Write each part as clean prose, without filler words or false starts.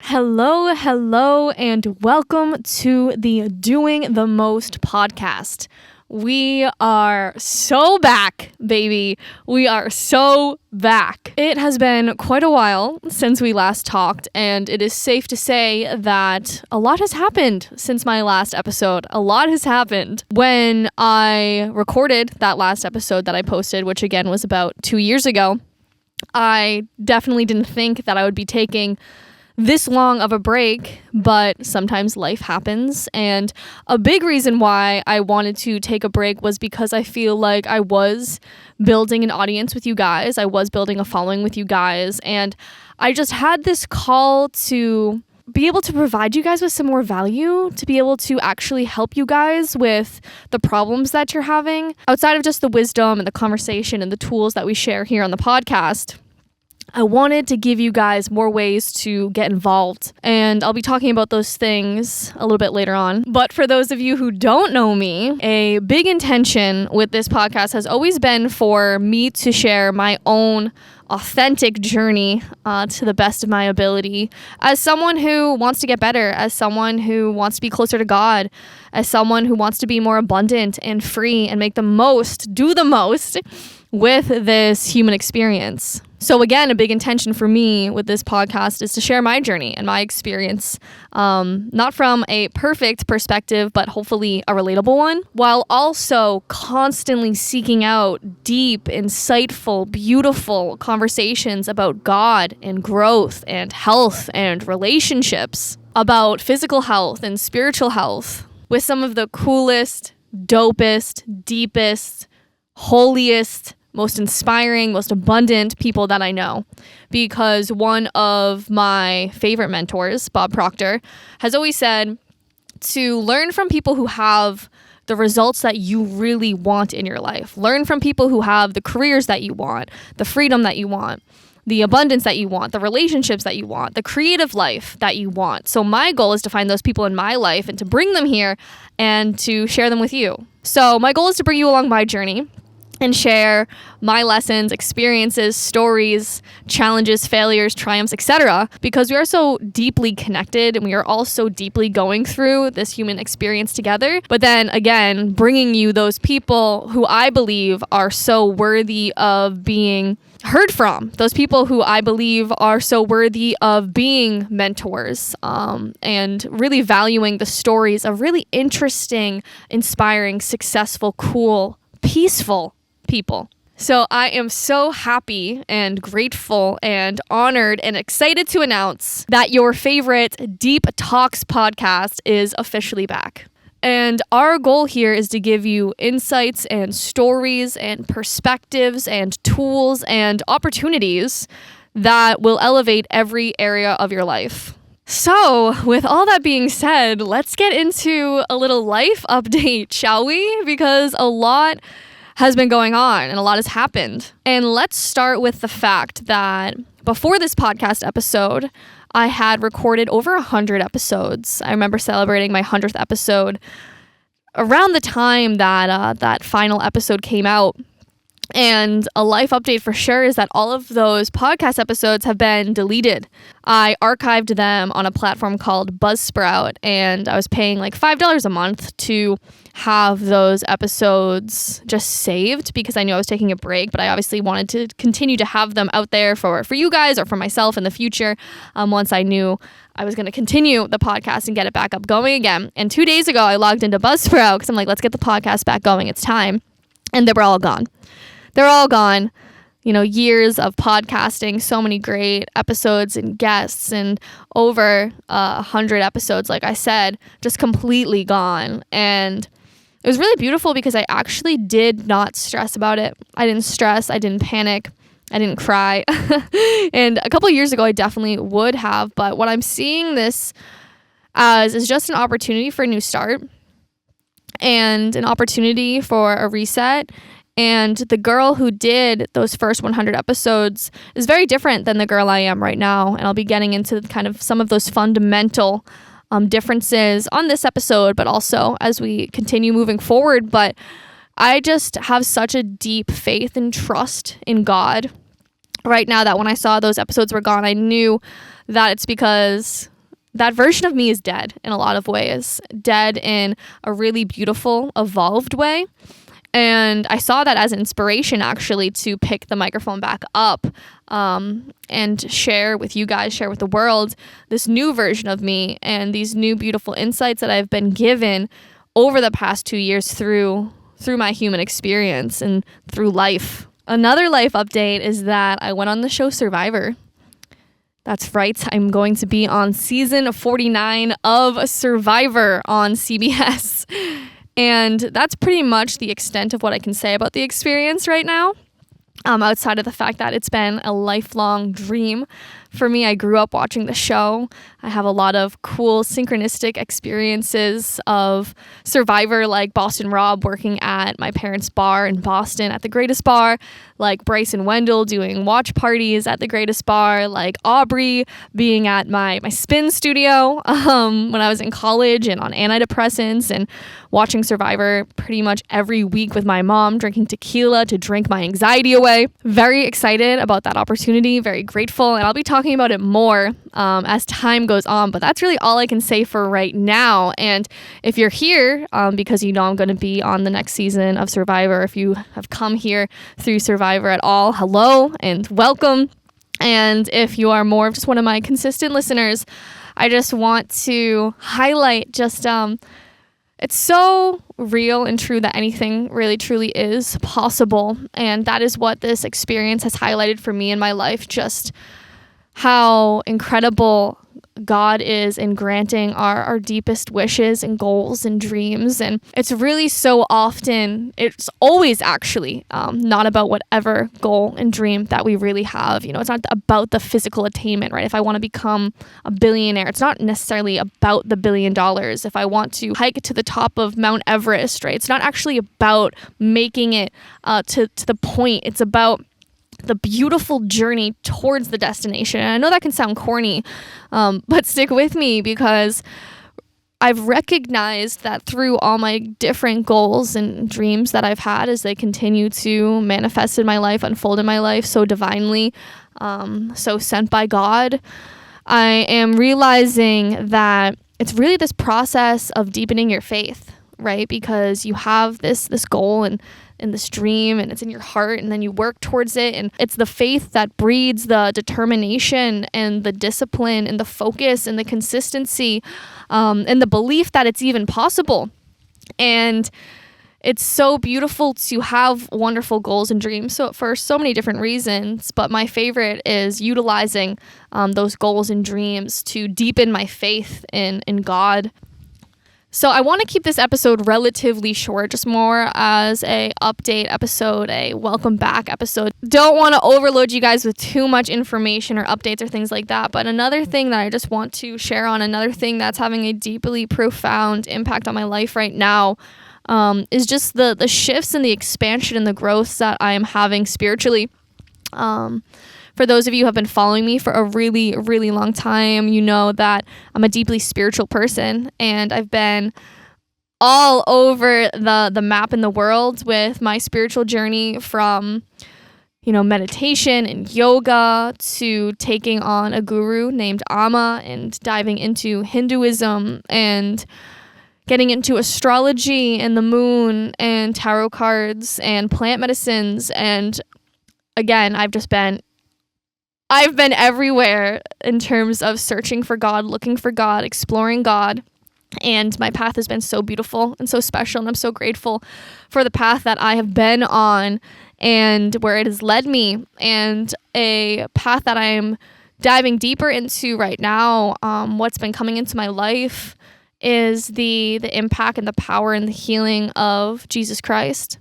Hello, and welcome to the Doing the Most podcast. We are so back, baby. We are so back. It has been quite a while since we last talked, and it is safe to say that a lot has happened since my last episode. A lot has happened. When I recorded that last episode that I posted, which again was about 2 years ago, I definitely didn't think that I would be taking this long of a break, but sometimes life happens. And a big reason why I wanted to take a break was because I feel like I was building an audience with you guys. I was building a following with you guys. And I just had this call to be able to provide you guys with some more value, to be able to actually help you guys with the problems that you're having outside of just the wisdom and the conversation and the tools that we share here on the podcast. I wanted to give you guys more ways to get involved, and I'll be talking about those things a little bit later on. But for those of you who don't know me, a big intention with this podcast has always been for me to share my own authentic journey to the best of my ability as someone who wants to get better, as someone who wants to be closer to God, as someone who wants to be more abundant and free and make the most, do the most with this human experience. So again, a big intention for me with this podcast is to share my journey and my experience, not from a perfect perspective, but hopefully a relatable one, while also constantly seeking out deep, insightful, beautiful conversations about God and growth and health and relationships, about physical health and spiritual health with some of the coolest, dopest, deepest, holiest, most inspiring, most abundant people that I know. Because one of my favorite mentors, Bob Proctor, has always said to learn from people who have the results that you really want in your life. Learn from people who have the careers that you want, the freedom that you want, the abundance that you want, the relationships that you want, the creative life that you want. So my goal is to find those people in my life and to bring them here and to share them with you. So my goal is to bring you along my journey and share my lessons, experiences, stories, challenges, failures, triumphs, etc. Because we are so deeply connected and we are all so deeply going through this human experience together. But then again, bringing you those people who I believe are so worthy of being heard from, those people who I believe are so worthy of being mentors, and really valuing the stories of really interesting, inspiring, successful, cool, peaceful people. So I am so happy and grateful and honored and excited to announce that your favorite Deep Talks podcast is officially back. And our goal here is to give you insights and stories and perspectives and tools and opportunities that will elevate every area of your life. So, with all that being said, let's get into a little life update, shall we? Because a lot has been going on and a lot has happened. And let's start with the fact that before this podcast episode, I had recorded over 100 episodes. I remember celebrating my 100th episode around the time that that final episode came out. And a life update for sure is that all of those podcast episodes have been deleted. I archived them on a platform called Buzzsprout, and I was paying like $5 a month to have those episodes just saved because I knew I was taking a break, but I obviously wanted to continue to have them out there for you guys or for myself in the future once I knew I was going to continue the podcast and get it back up going again. And 2 days ago, I logged into Buzzsprout because I'm like, let's get the podcast back going. It's time. And they were all gone. They're all gone. You know, years of podcasting, so many great episodes and guests, and over 100 episodes, like I said, just completely gone. And it was really beautiful because I actually did not stress about it. I didn't stress. I didn't panic. I didn't cry. And a couple of years ago, I definitely would have. But what I'm seeing this as is just an opportunity for a new start and an opportunity for a reset. And the girl who did those first 100 episodes is very different than the girl I am right now. And I'll be getting into kind of some of those fundamental differences on this episode, but also as we continue moving forward. But I just have such a deep faith and trust in God right now that when I saw those episodes were gone, I knew that it's because that version of me is dead in a lot of ways, dead in a really beautiful, evolved way. And I saw that as inspiration, actually, to pick the microphone back up and share with you guys, share with the world, this new version of me and these new beautiful insights that I've been given over the past 2 years through my human experience and through life. Another life update is that I went on the show Survivor. That's right. I'm going to be on season 49 of Survivor on CBS. And that's pretty much the extent of what I can say about the experience right now. Outside of the fact that it's been a lifelong dream for me. I grew up watching the show. I have a lot of cool synchronistic experiences of Survivor, like Boston Rob working at my parents' bar in Boston at the Greatest Bar, like Bryce and Wendell doing watch parties at the Greatest Bar, like Aubrey being at my spin studio when I was in college and on antidepressants, and watching Survivor pretty much every week with my mom, drinking tequila to drink my anxiety away. Very excited about that opportunity, very grateful, and I'll be talking about it more as time goes on, but that's really all I can say for right now. And if you're here because you know I'm going to be on the next season of Survivor, if you have come here through Survivor at all, hello and welcome. And if you are more of just one of my consistent listeners, I just want to highlight just it's so real and true that anything really truly is possible. And that is what this experience has highlighted for me in my life, just how incredible God is in granting our deepest wishes and goals and dreams. And it's really so often, it's always actually not about whatever goal and dream that we really have. You know, it's not about the physical attainment, right? If I want to become a billionaire, it's not necessarily about the $1 billion. If I want to hike to the top of Mount Everest, right? It's not actually about making it to the point. It's about the beautiful journey towards the destination. And I know that can sound corny, but stick with me, because I've recognized that through all my different goals and dreams that I've had as they continue to manifest in my life, unfold in my life so divinely, so sent by God, I am realizing that it's really this process of deepening your faith, right? Because you have this goal and this dream, and it's in your heart, and then you work towards it, and it's the faith that breeds the determination and the discipline and the focus and the consistency and the belief that it's even possible. And it's so beautiful to have wonderful goals and dreams, so for so many different reasons, but my favorite is utilizing those goals and dreams to deepen my faith in God. So I want to keep this episode relatively short, just more as a update episode, a welcome back episode. Don't want to overload you guys with too much information or updates or things like that. But another thing that I just want to share on, another thing that's having a deeply profound impact on my life right now, is just the shifts and the expansion and the growth that I am having spiritually. For those of you who have been following me for a really, really long time, you know that I'm a deeply spiritual person, and I've been all over the map in the world with my spiritual journey, from, you know, meditation and yoga to taking on a guru named Amma and diving into Hinduism and getting into astrology and the moon and tarot cards and plant medicines. And again, I've been everywhere in terms of searching for God, looking for God, exploring God. And my path has been so beautiful and so special. And I'm so grateful for the path that I have been on and where it has led me. And a path that I'm diving deeper into right now, what's been coming into my life, is the impact and the power and the healing of Jesus Christ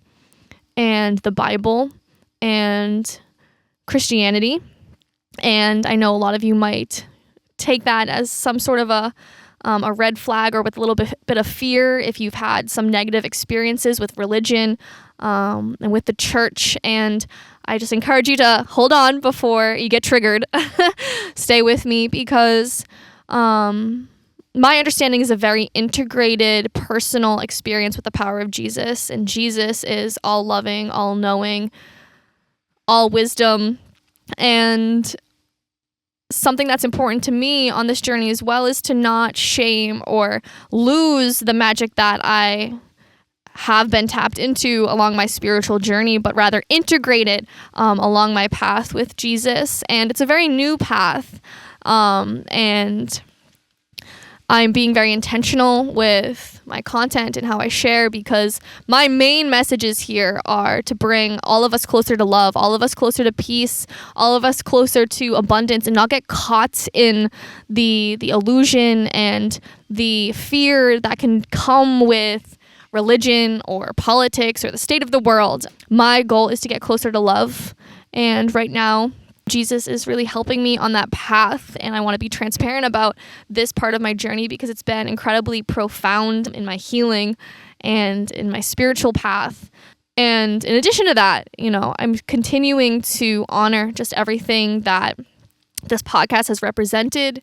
and the Bible and Christianity. And I know a lot of you might take that as some sort of a red flag, or with a little bit of fear if you've had some negative experiences with religion and with the church. And I just encourage you to hold on before you get triggered. Stay with me, because my understanding is a very integrated personal experience with the power of Jesus. And Jesus is all loving, all knowing, all wisdom. And something that's important to me on this journey as well is to not shame or lose the magic that I have been tapped into along my spiritual journey, but rather integrate it along my path with Jesus. And it's a very new path. And I'm being very intentional with my content and how I share, because my main messages here are to bring all of us closer to love, all of us closer to peace, all of us closer to abundance, and not get caught in the illusion and the fear that can come with religion or politics or the state of the world. My goal is to get closer to love. And right now, Jesus is really helping me on that path, and I want to be transparent about this part of my journey because it's been incredibly profound in my healing and in my spiritual path. And in addition to that, I'm continuing to honor just everything that this podcast has represented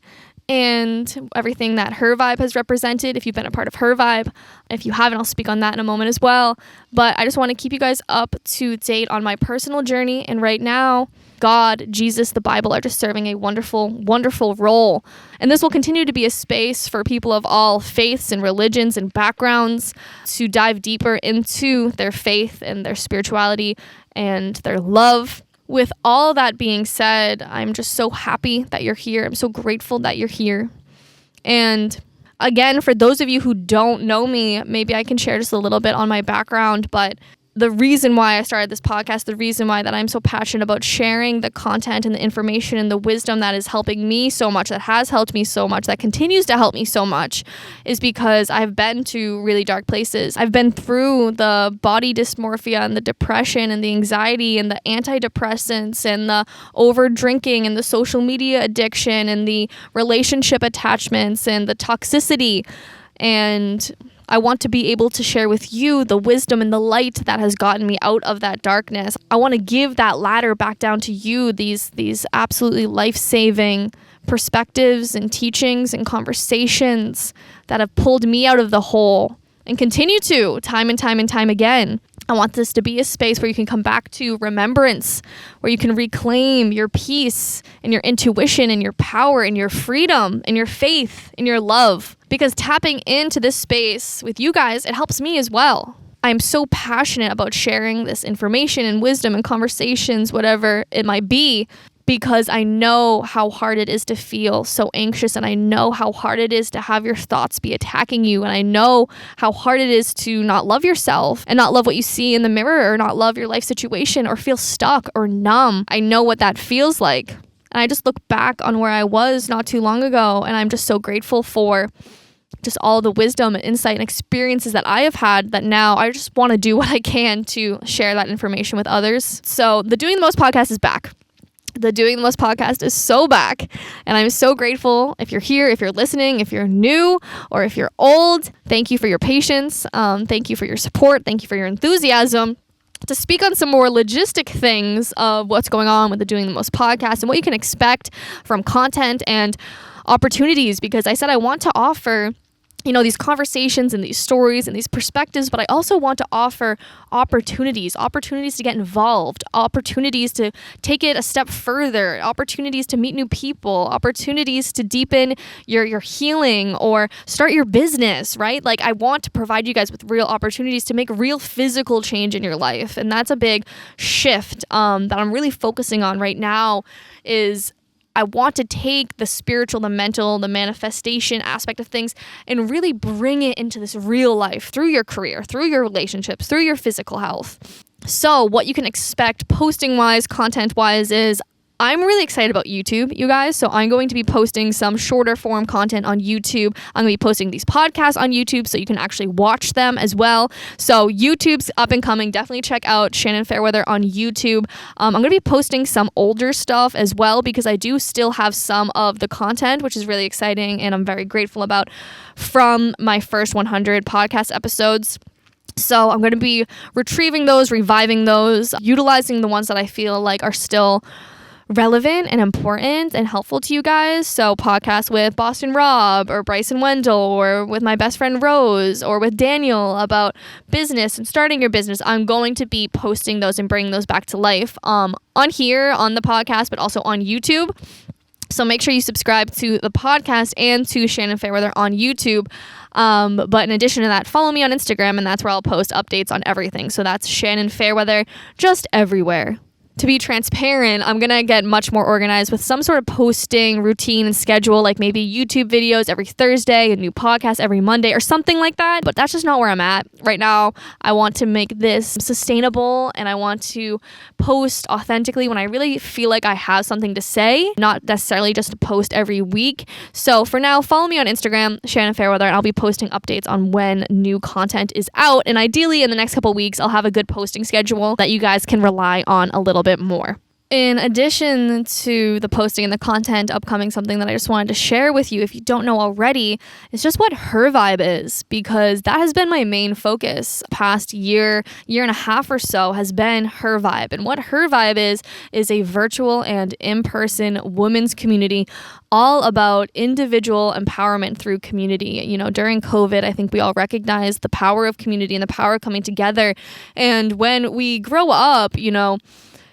and everything that Her Vibe has represented. If you've been a part of Her Vibe, if you haven't, I'll speak on that in a moment as well. But I just want to keep you guys up to date on my personal journey. And right now, God, Jesus, the Bible are just serving a wonderful, wonderful role. And this will continue to be a space for people of all faiths and religions and backgrounds to dive deeper into their faith and their spirituality and their love. With all that being said, I'm just so happy that you're here. I'm so grateful that you're here. And again, for those of you who don't know me, maybe I can share just a little bit on my background, but the reason why I started this podcast, the reason why that I'm so passionate about sharing the content and the information and the wisdom that is helping me so much, that has helped me so much, that continues to help me so much, is because I've been to really dark places. I've been through the body dysmorphia and the depression and the anxiety and the antidepressants and the over drinking and the social media addiction and the relationship attachments and the toxicity. And I want to be able to share with you the wisdom and the light that has gotten me out of that darkness. I want to give that ladder back down to you, these absolutely life-saving perspectives and teachings and conversations that have pulled me out of the hole and continue to time and time and time again. I want this to be a space where you can come back to remembrance, where you can reclaim your peace and your intuition and your power and your freedom and your faith and your love. Because tapping into this space with you guys, it helps me as well. I'm so passionate about sharing this information and wisdom and conversations, whatever it might be, because I know how hard it is to feel so anxious, and I know how hard it is to have your thoughts be attacking you, and I know how hard it is to not love yourself and not love what you see in the mirror, or not love your life situation, or feel stuck or numb. I know what that feels like. And I just look back on where I was not too long ago, and I'm just so grateful for just all the wisdom and insight and experiences that I have had, that now I just want to do what I can to share that information with others. So the Doing the Most podcast is back. The Doing the Most podcast is so back, and I'm so grateful. If you're here, if you're listening, if you're new, or if you're old, thank you for your patience. Thank you for your support. Thank you for your enthusiasm. To speak on some more logistic things of what's going on with the Doing the Most podcast and what you can expect from content and opportunities, because I said I want to offer these conversations and these stories and these perspectives, but I also want to offer opportunities to get involved, opportunities to take it a step further, opportunities to meet new people, opportunities to deepen your healing or start your business, right? Like, I want to provide you guys with real opportunities to make real physical change in your life. And that's a big shift that I'm really focusing on right now. Is I want to take the spiritual, the mental, the manifestation aspect of things and really bring it into this real life through your career, through your relationships, through your physical health. So what you can expect posting-wise, content-wise is I'm really excited about YouTube, you guys. So I'm going to be posting some shorter form content on YouTube. I'm going to be posting these podcasts on YouTube so you can actually watch them as well. So YouTube's up and coming. Definitely check out Shannon Fairweather on YouTube. I'm going to be posting some older stuff as well, because I do still have some of the content, which is really exciting and I'm very grateful about, from my first 100 podcast episodes. So I'm going to be retrieving those, reviving those, utilizing the ones that I feel like are still relevant and important and helpful to you guys. So podcasts with Boston Rob or Bryson Wendell, or with my best friend Rose, or with Daniel about business and starting your business. I'm going to be posting those and bringing those back to life on here on the podcast, but also on YouTube. So make sure you subscribe to the podcast and to Shannon Fairweather on YouTube. But in addition to that, follow me on Instagram, and that's where I'll post updates on everything. So that's Shannon Fairweather, just everywhere. To be transparent, I'm going to get much more organized with some sort of posting routine and schedule, like maybe YouTube videos every Thursday, a new podcast every Monday or something like that. But that's just not where I'm at right now. I want to make this sustainable, and I want to post authentically when I really feel like I have something to say, not necessarily just to post every week. So for now, follow me on Instagram, Shannon Fairweather, and I'll be posting updates on when new content is out. And ideally in the next couple weeks, I'll have a good posting schedule that you guys can rely on a little bit more. In addition to the posting and the content upcoming, something that I just wanted to share with you, if you don't know already, is just what Her Vibe is, because that has been my main focus past year and a half or so has been Her Vibe. And what Her Vibe is a virtual and in-person women's community all about individual empowerment through community. You know, during COVID, I think we all recognize the power of community and the power of coming together. And when we grow up, you know,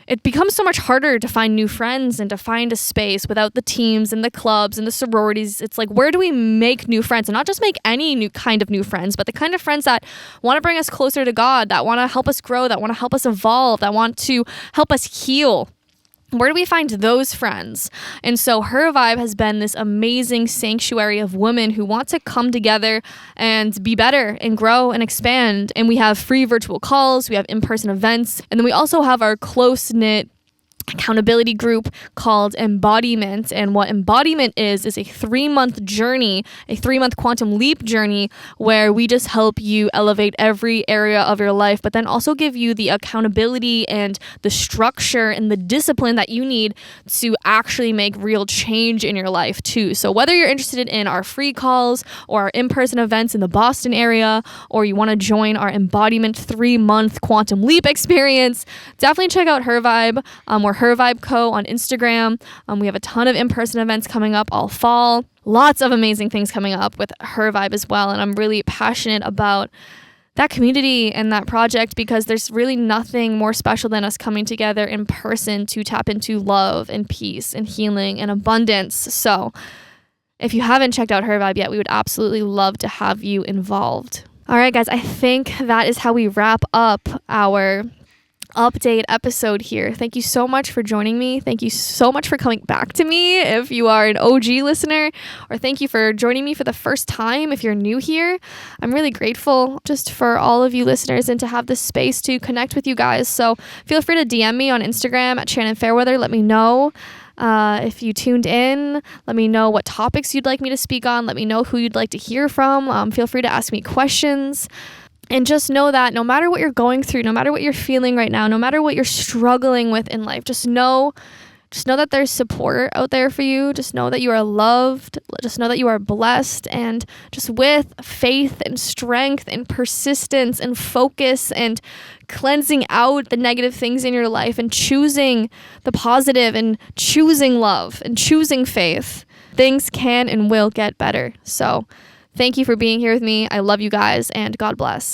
it becomes so much harder to find new friends and to find a space without the teams and the clubs and the sororities. It's like, where do we make new friends? And not just make any new kind of new friends, but the kind of friends that want to bring us closer to God, that want to help us grow, that want to help us evolve, that want to help us heal. Where do we find those friends? And so Her Vibe has been this amazing sanctuary of women who want to come together and be better and grow and expand. And we have free virtual calls, we have in-person events, and then we also have our close-knit accountability group called Embodiment. And what Embodiment is a 3-month journey, a 3-month quantum leap journey where we just help you elevate every area of your life, but then also give you the accountability and the structure and the discipline that you need to actually make real change in your life too. So whether you're interested in our free calls or our in-person events in the Boston area, or you want to join our Embodiment 3-month quantum leap experience, definitely check out Her Vibe. We're Her Vibe Co. on Instagram. We have a ton of in-person events coming up all fall. Lots of amazing things coming up with Her Vibe as well. And I'm really passionate about that community and that project because there's really nothing more special than us coming together in person to tap into love and peace and healing and abundance. So if you haven't checked out Her Vibe yet, we would absolutely love to have you involved. All right, guys, I think that is how we wrap up our update episode here. Thank you so much for joining me. Thank you so much for coming back to me if you are an OG listener, or thank you for joining me for the first time if you're new here. I'm really grateful just for all of you listeners and to have this space to connect with you guys. So feel free to DM me on Instagram at Shannon Fairweather. Let me know if you tuned in. Let me know what topics you'd like me to speak on. Let me know who you'd like to hear from. Feel free to ask me questions. And just know that no matter what you're going through, no matter what you're feeling right now, no matter what you're struggling with in life, just know that there's support out there for you. Just know that you are loved. Just know that you are blessed. And just with faith and strength and persistence and focus and cleansing out the negative things in your life and choosing the positive and choosing love and choosing faith, things can and will get better. So thank you for being here with me. I love you guys, and God bless.